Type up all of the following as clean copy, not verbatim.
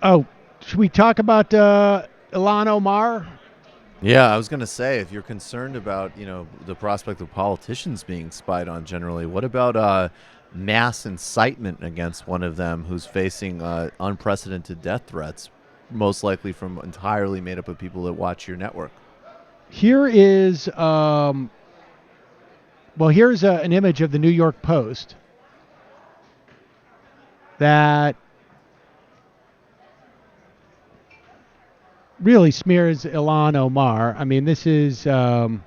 Oh, should we talk about Ilhan Omar? Yeah, I was going to say, if you're concerned about, the prospect of politicians being spied on generally, what about mass incitement against one of them who's facing unprecedented death threats, most likely from entirely made up of people that watch your network? Here is, here's an image of the New York Post that really smears Ilhan Omar. I mean, this is, and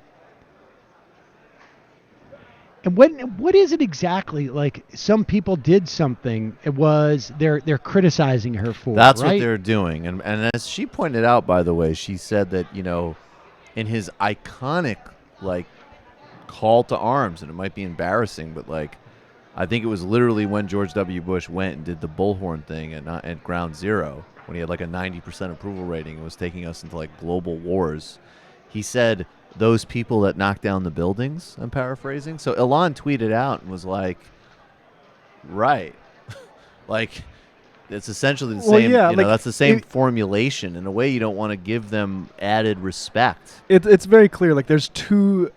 what is it exactly? Like, some people did something. It was they're criticizing her for, That's what right? they're doing. And as she pointed out, by the way, she said that, in his iconic, like, call to arms, and it might be embarrassing, but, like, I think it was literally when George W. Bush went and did the bullhorn thing at Ground Zero, when he had like a 90% approval rating and was taking us into like global wars. He said, those people that knocked down the buildings, I'm paraphrasing. So Ilhan tweeted out and was like, right. Like, it's essentially the same, that's the same formulation. In a way, you don't want to give them added respect. It's very clear. Like, there's two,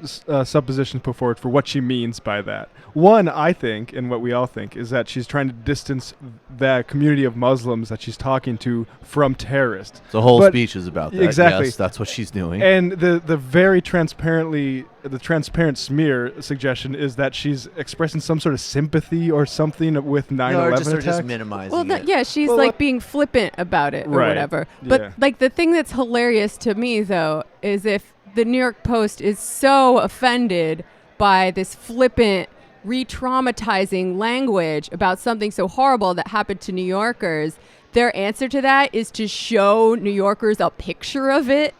suppositions put forward for what she means by that. One, I think, and what we all think, is that she's trying to distance the community of Muslims that she's talking to from terrorists. The whole speech is about that. Exactly. Yes, that's what she's doing. And the transparent smear suggestion is that she's expressing some sort of sympathy or something with 9/11 attacks. Or just minimizing it. She's being flippant about it or whatever. But like the thing that's hilarious to me though is if the New York Post is so offended by this flippant, re-traumatizing language about something so horrible that happened to New Yorkers, their answer to that is to show New Yorkers a picture of it.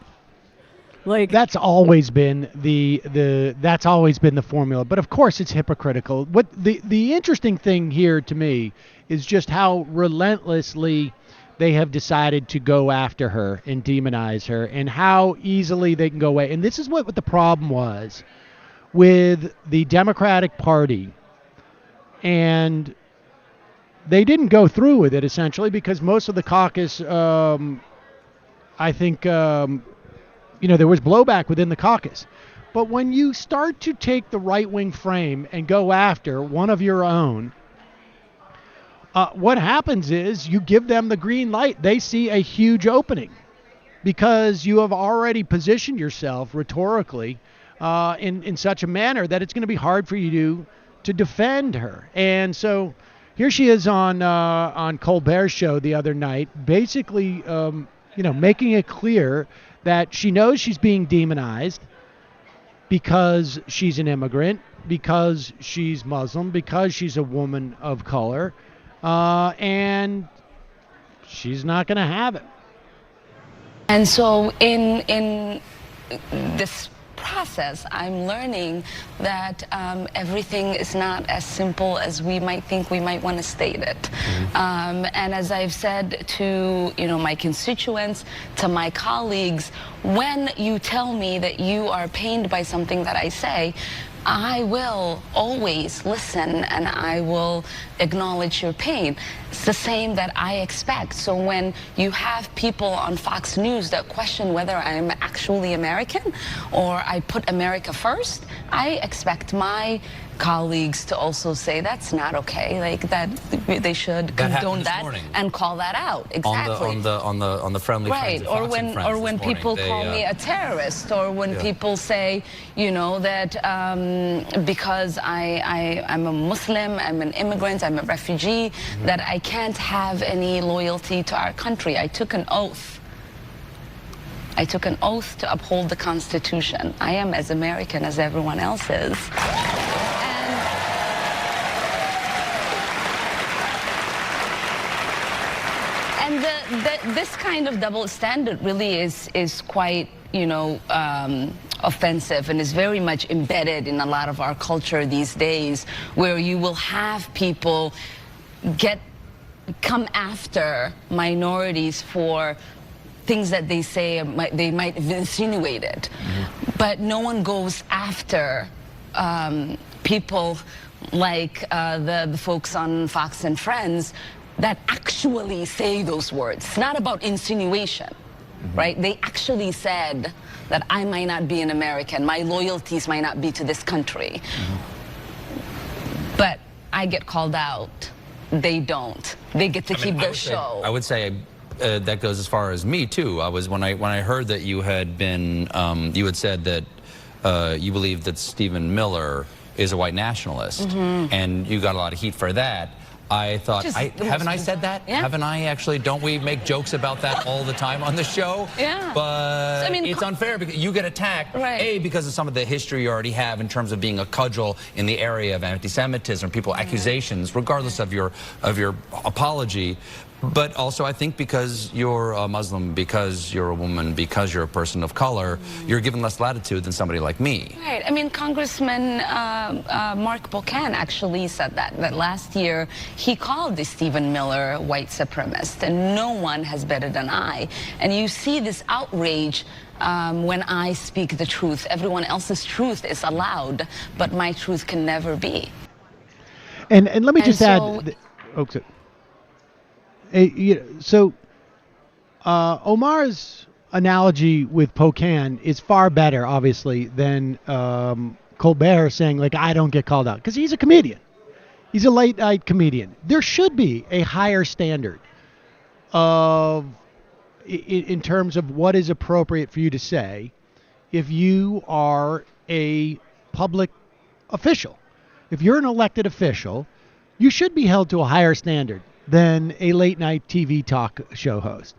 Like, that's always been the formula, but of course it's hypocritical. What the interesting thing here to me is just how relentlessly they have decided to go after her and demonize her, and how easily they can go away. And this is what the problem was with the Democratic Party. And they didn't go through with it, essentially, because most of the caucus, I think, there was blowback within the caucus. But when you start to take the right-wing frame and go after one of your own, what happens is you give them the green light. They see a huge opening because you have already positioned yourself rhetorically in such a manner that it's going to be hard for you to defend her. And so here she is on Colbert's show the other night, basically, making it clear that she knows she's being demonized because she's an immigrant, because she's Muslim, because she's a woman of color. And she's not going to have it. And so in this process, I'm learning that everything is not as simple as we might think we might want to state it. Mm-hmm. And as I've said to my constituents, to my colleagues, when you tell me that you are pained by something that I say, I will always listen and I will acknowledge your pain. It's the same that I expect. So when you have people on Fox News that question whether I'm actually American or I put America first, I expect my colleagues to also say that's not okay. Like that, they should condone that and call that out. Exactly. On the friendly right. Or when people call me a terrorist, or when people say, that because I'm a Muslim, I'm an immigrant, I'm a refugee, that I can't have any loyalty to our country. I took an oath. I took an oath to uphold the Constitution. I am as American as everyone else is. And this kind of double standard really is quite, offensive, and is very much embedded in a lot of our culture these days, where you will have people come after minorities for things that they say they might have insinuated. Mm-hmm. But no one goes after people like the folks on Fox and Friends that actually say those words. It's not about insinuation, right? They actually said that I might not be an American, my loyalties might not be to this country. But I get called out. They don't. They get to keep their show. I would say that goes as far as me too. When I heard that you had been you had said that you believe that Stephen Miller is a white nationalist, and you got a lot of heat for that. I thought, haven't I said that? Yeah. Haven't I actually? Don't we make jokes about that all the time on the show? Yeah. But So, I mean, it's unfair because you get attacked, right. A, because of some of the history you already have in terms of being a cudgel in the area of anti-Semitism, people accusations, regardless of your apology. But also, I think because you're a Muslim, because you're a woman, because you're a person of color, you're given less latitude than somebody like me. Right. I mean, Congressman Mark Buchan actually said that last year he called the Stephen Miller white supremacist, and no one has better than I. And you see this outrage when I speak the truth. Everyone else's truth is allowed, but my truth can never be. And let me just add. Omar's analogy with Pocan is far better, obviously, than Colbert saying, like, I don't get called out. Because he's a comedian. He's a late-night comedian. There should be a higher standard in terms of what is appropriate for you to say if you are a public official. If you're an elected official, you should be held to a higher standard than a late-night TV talk show host.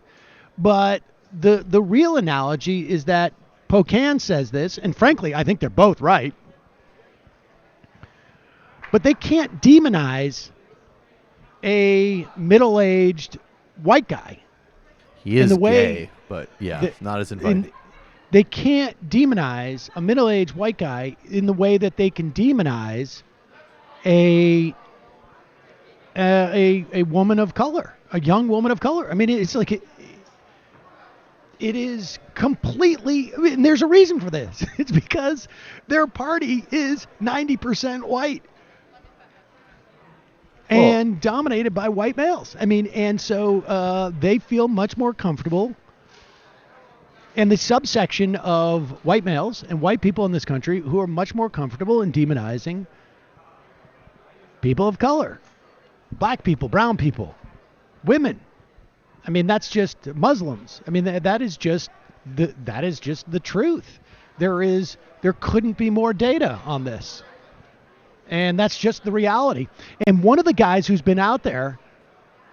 But the real analogy is that Pocan says this, and frankly, I think they're both right, but they can't demonize a middle-aged white guy. He is gay, but yeah, not as inviting. They can't demonize a middle-aged white guy in the way that they can demonize a woman of color, a young woman of color. I mean, it's like it is completely, and there's a reason for this. It's because their party is 90% white and dominated by white males. I mean, and so they feel much more comfortable. And the subsection of white males and white people in this country who are much more comfortable in demonizing people of color. Black people, brown people, women. I mean, that's just Muslims. I mean, that is just the truth. There couldn't be more data on this. And that's just the reality. And one of the guys who's been out there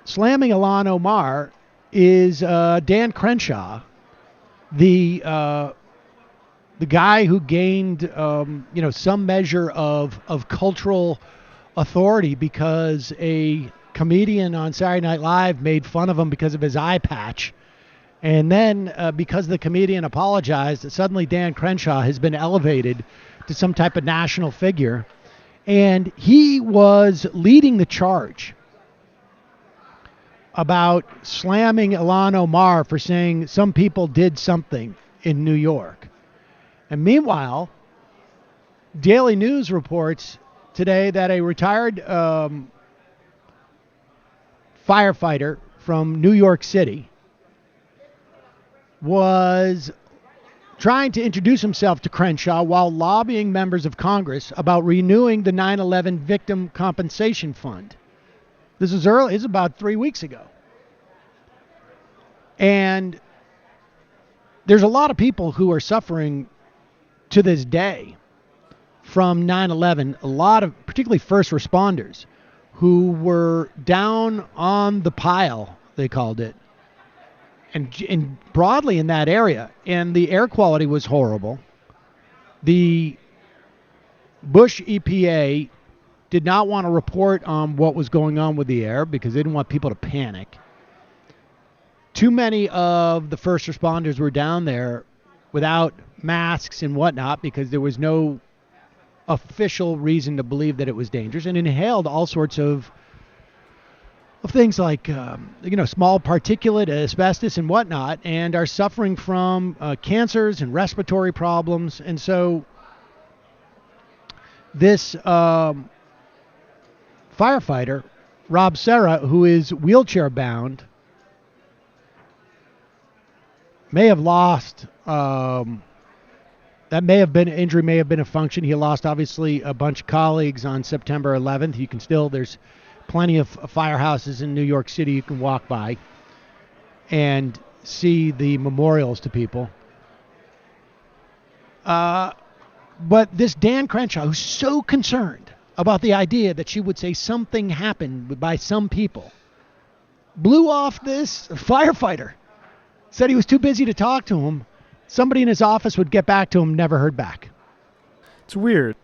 slamming Ilhan Omar is Dan Crenshaw, the guy who gained some measure of cultural authority because a comedian on Saturday Night Live made fun of him because of his eye patch. And then because the comedian apologized, suddenly Dan Crenshaw has been elevated to some type of national figure. And he was leading the charge about slamming Ilhan Omar for saying some people did something in New York. And meanwhile, Daily News reports today that a retired firefighter from New York City was trying to introduce himself to Crenshaw while lobbying members of Congress about renewing the 9/11 Victim Compensation Fund. This is early. It's about 3 weeks ago. And there's a lot of people who are suffering to this day from 9/11, a lot of particularly first responders who were down on the pile, they called it, and broadly in that area. And the air quality was horrible. The Bush EPA did not want to report on what was going on with the air because they didn't want people to panic. Too many of the first responders were down there without masks and whatnot because there was no official reason to believe that it was dangerous, and inhaled all sorts of things like small particulate, asbestos and whatnot, and are suffering from cancers and respiratory problems. And so this firefighter Rob Serra, who is wheelchair bound, may have lost. That may have been injury, may have been a function. He lost obviously a bunch of colleagues on September 11th. You can still, there's plenty of firehouses in New York City you can walk by and see the memorials to people. But this Dan Crenshaw, who's so concerned about the idea that she would say something happened by some people, blew off this firefighter. Said he was too busy to talk to him. Somebody in his office would get back to him, never heard back. It's weird.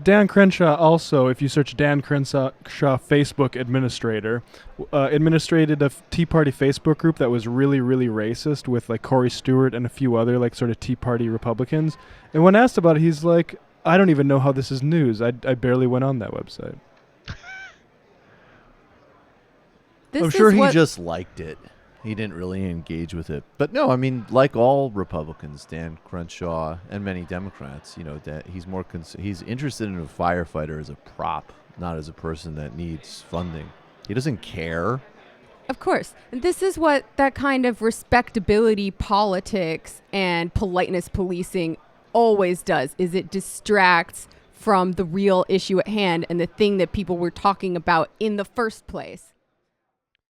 Dan Crenshaw also, if you search Dan Crenshaw Facebook administrator, administrated a Tea Party Facebook group that was really, really racist with like Corey Stewart and a few other like sort of Tea Party Republicans. And when asked about it, he's like, I don't even know how this is news. I barely went on that website. I'm sure he just liked it. He didn't really engage with it. But no, I mean, like all Republicans, Dan Crenshaw and many Democrats, you know, that he's more he's interested in a firefighter as a prop, not as a person that needs funding. He doesn't care. Of course. And this is what that kind of respectability politics and politeness policing always does, is it distracts from the real issue at hand and the thing that people were talking about in the first place.